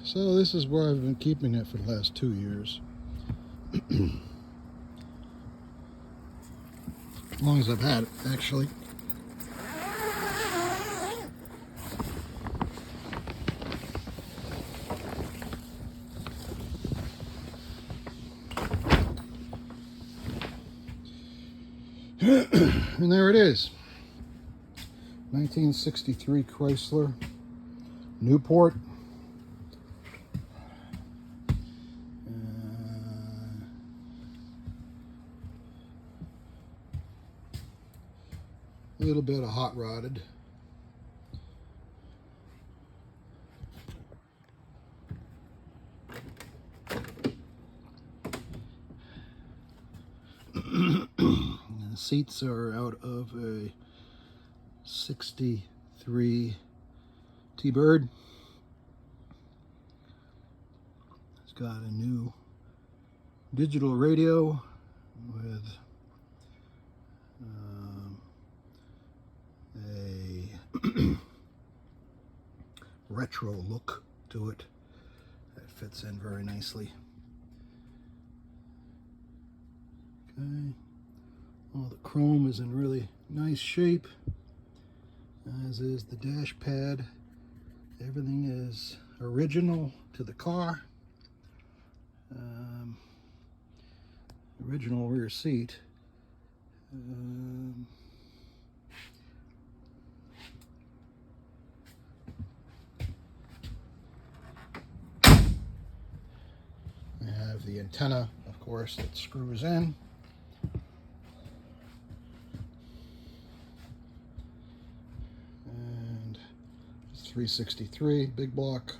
So this is where I've been keeping it for the last 2 years. As long as I've had it, actually. And there it is. 1963 Chrysler Newport. A little bit of hot rodded. The seats are out of a 63 T-Bird. It's got a new digital radio with a retro look to it that fits in very nicely. Okay, all the chrome is in really nice shape, as is the dash pad. Everything is original to the car. Original rear seat. I have the antenna, of course, that screws in. And it's 363 big block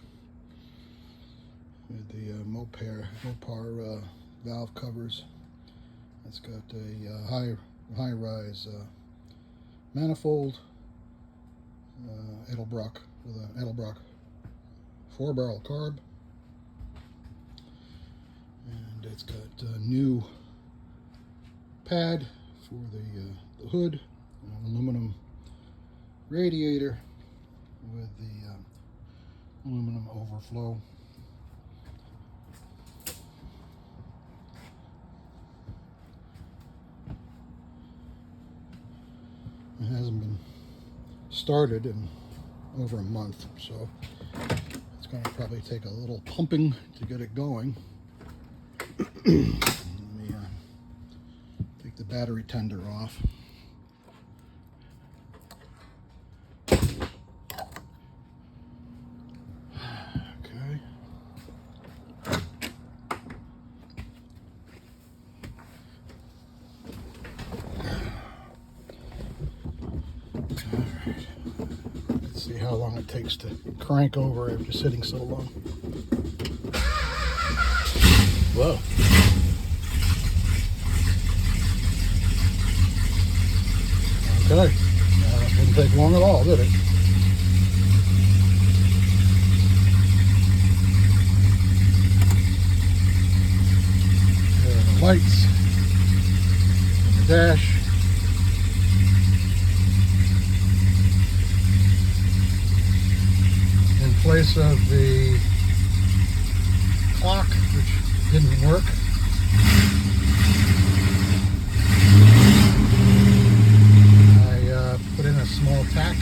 with the Mopar valve covers. It's got a high-rise manifold, Edelbrock with an Edelbrock 4-barrel carb. And it's got a new pad for the hood, an aluminum radiator with the aluminum overflow. It hasn't been started in over a month, so it's going to probably take a little pumping to get it going. Let me take the battery tender off. Okay. Alright. Let's see how long it takes to crank over after sitting so long. Whoa. Okay. It didn't take long at all, did it? There are the lights and the dash. In place of the clock, which didn't work, I put in a small tack.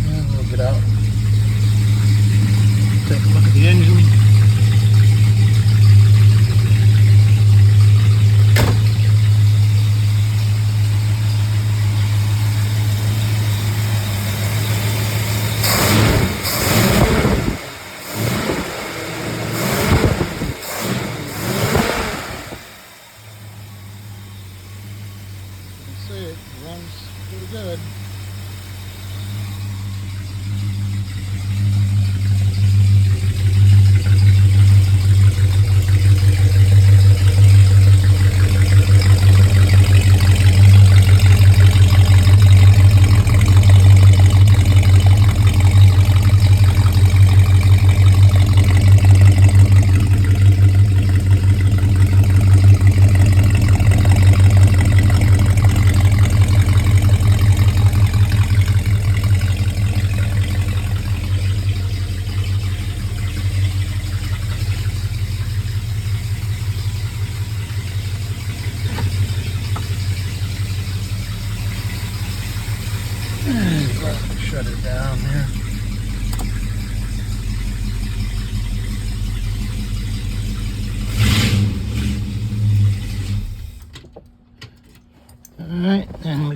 And we'll get out, take a look at the engine.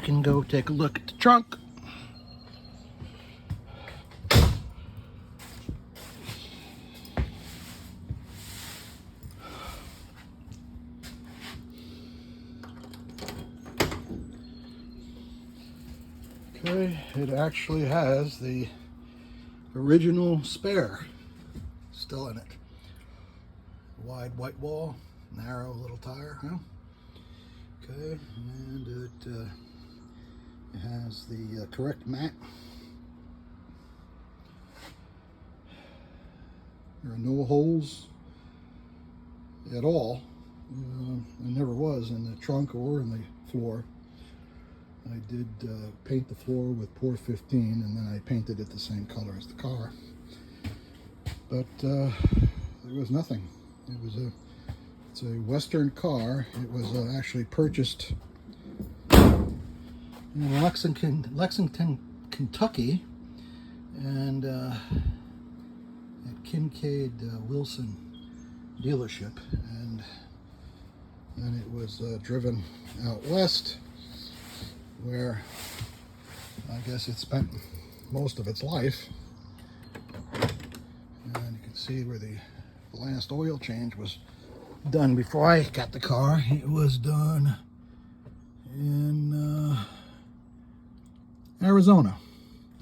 can go take a look at the trunk. Okay, it actually has the original spare still in it. Wide white wall, narrow little tire, huh? Okay, and it has the correct mat. There are no holes at all. There never was in the trunk or in the floor. I did paint the floor with Pour 15, and then I painted it the same color as the car. But there was nothing. It's a Western car. It was actually purchased in Lexington, Kentucky, and at Kincaid Wilson dealership, and then it was driven out west, where I guess it spent most of its life. And you can see where the last oil change was done before I got the car. It was done in Arizona,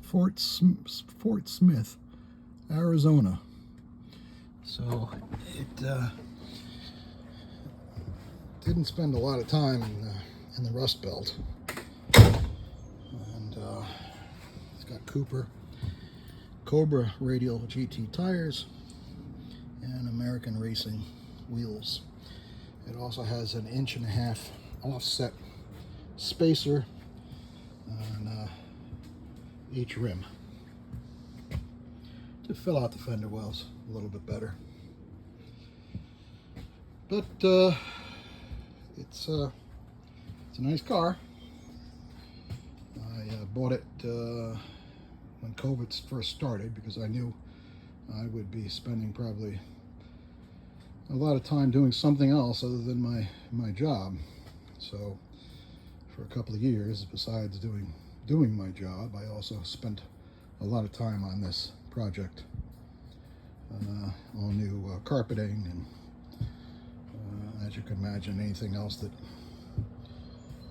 Fort Smith, Arizona. So it didn't spend a lot of time in the Rust Belt. And it's got Cobra radial GT tires and American Racing wheels. It also has an 1.5 inch offset spacer on each rim to fill out the fender wells a little bit better. But it's a nice car. I bought it when COVID first started because I knew I would be spending probably a lot of time doing something else other than my job. So for a couple of years, besides doing my job, I also spent a lot of time on this project. All new carpeting, and as you can imagine, anything else that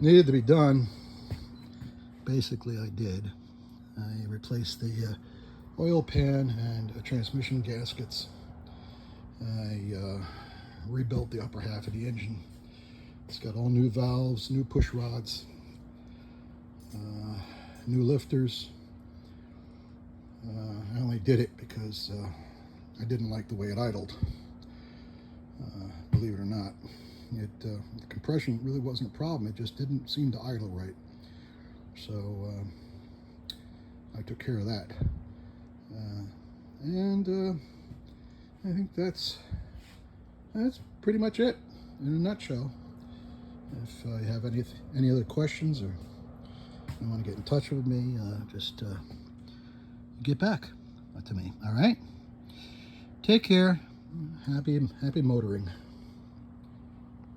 needed to be done, basically I did. I replaced the oil pan and transmission gaskets. I rebuilt the upper half of the engine. It's got all new valves, new push rods, new lifters. I only did it because I didn't like the way it idled. Believe it or not, the compression really wasn't a problem. It just didn't seem to idle right. So I took care of that. And I think that's pretty much it in a nutshell. If you have any other questions or you want to get in touch with me, just get back to me. All right. Take care. Happy motoring.